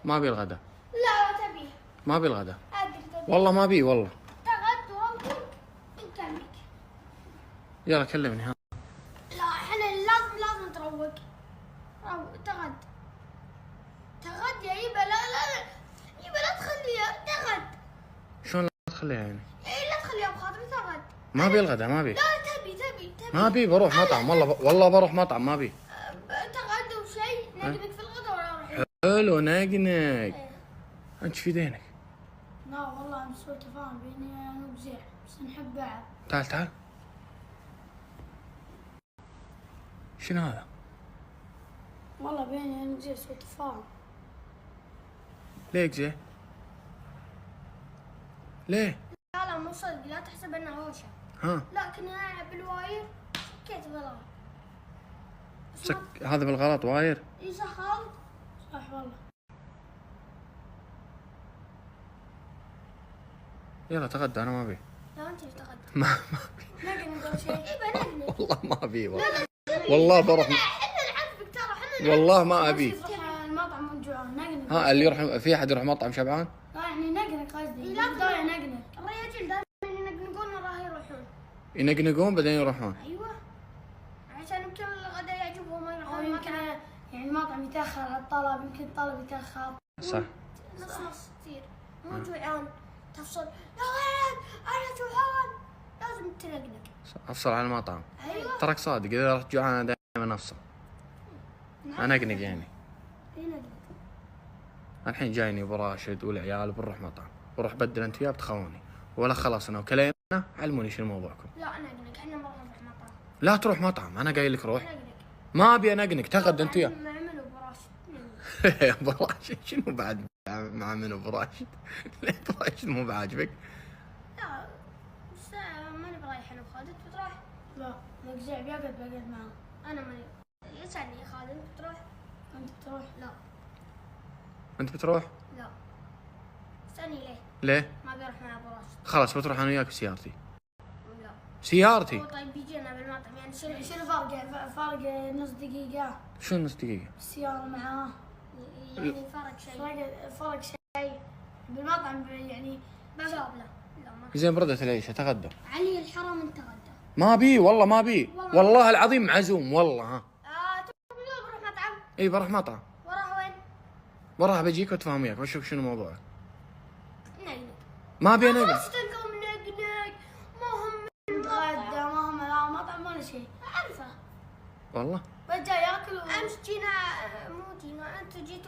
ما ابي الغداء. لا تبيه. ما ابي الغداء. أدري تبيه. والله ما ابي والله. تغد وممكن نكلمك. يلا كلمني ها. لا احنا لازم تروق. تغد. تغد يا يبا. لا يبا لا تخليها تغد. شلون لا تخليها يعني؟ اي لا تخليها بخاطري تغد. ما ابي الغداء ما ابي. لا تبي. ما ابي بروح مطعم والله بروح مطعم ما ابي. تغدى وشيء نقلك في الغداء ولا روح. حلو نقنق. انت في دينك. لا والله مسوي تفاهم بيني انا وزيع بس نحب بعض. تعال. شنو هذا؟ والله بيني انا وزيع سوء تفاهم. ليك زين؟ ليه؟ لا مو صدق لا تحسب انه هوشه. ها؟ لا كنا نلعب بالواير سكيت غلط. هذا بالغلط واير؟ اي صح غلط. صح والله. يلا تغدى انا ما ابي. لا انت تغدى. ما ابي. نقنق اول شيء. اي بنقنق. والله ما ابي والله بروح. احنا نعذبك ترى احنا. والله ما ابي. المطعم من جوعان نقنق. ها اللي يروح في احد يروح مطعم شبعان؟ لا يعني نقنق قصدي. لا بداية نقنق. الرجال دائما ينقنقون راح يروحون. ينقنقون بعدين يروحون. ايوه. عشان يمكن الغداء يعجبهم ما يروحون. يمكن يعني المطعم يتاخر على الطلب يمكن الطلب يتاخر. صح. نص كثير. مو جوعان تفصل. يا ولد انا جوعان لازم تنقنق. افصل عن المطعم. ايوه. تراك صادق اذا رحت جوعان انا دائما افصل. انقنق يعني. ينقنق. الحين جايني ابو راشد والعيال بنروح مطعم، بروح بدل انت وياه بتخوني، ولا خلاص انا وكلينا علموني شنو موضوعكم. لا نقنق احنا ما راح نروح مطعم. لا تروح مطعم انا قايل لك روح. نقنق. ما ابي انقنق تغدى انت وياه. نعمل ابو راشد. ابو راشد شنو بعد مع من ابو راشد؟ ليه ابو راشد مو بعاجبك؟ لا بس ماني برايح انا وخالد بتروح؟ لا مجزع بيقعد معه. انا ماني يسألني يا خالد بتروح؟ انت بتروح؟ لا. انت بتروح؟ لا. اسألني ليه؟ ليه؟ ما بيروح مع ابو راشد. خلاص بتروح انا وياك بسيارتي. لا. سيارتي؟ هو طيب بيجينا بالمطعم يعني شنو فرق نص دقيقة؟ شو نص دقيقة؟ السيارة معاه يعني فرق شيء بالمطعم يعني بشرب له. لا ما زين بردت العيشة تغدى. علي الحرام انت غدا. ما بي والله ما بي والله العظيم معزوم والله ها. تقول بروح مطعم. اي بروح مطعم. وراه وين؟ وراها بجيك واتفاهم وياك واشوف شنو موضوعك. نقنق. ما ابي انقنق. خلاص تلقوا نقنق مهم نتغدى ما هم لا مطعم ولا شيء. اعرفه. والله بس جاي ياكل امس جينا مو جينا انت جيتوا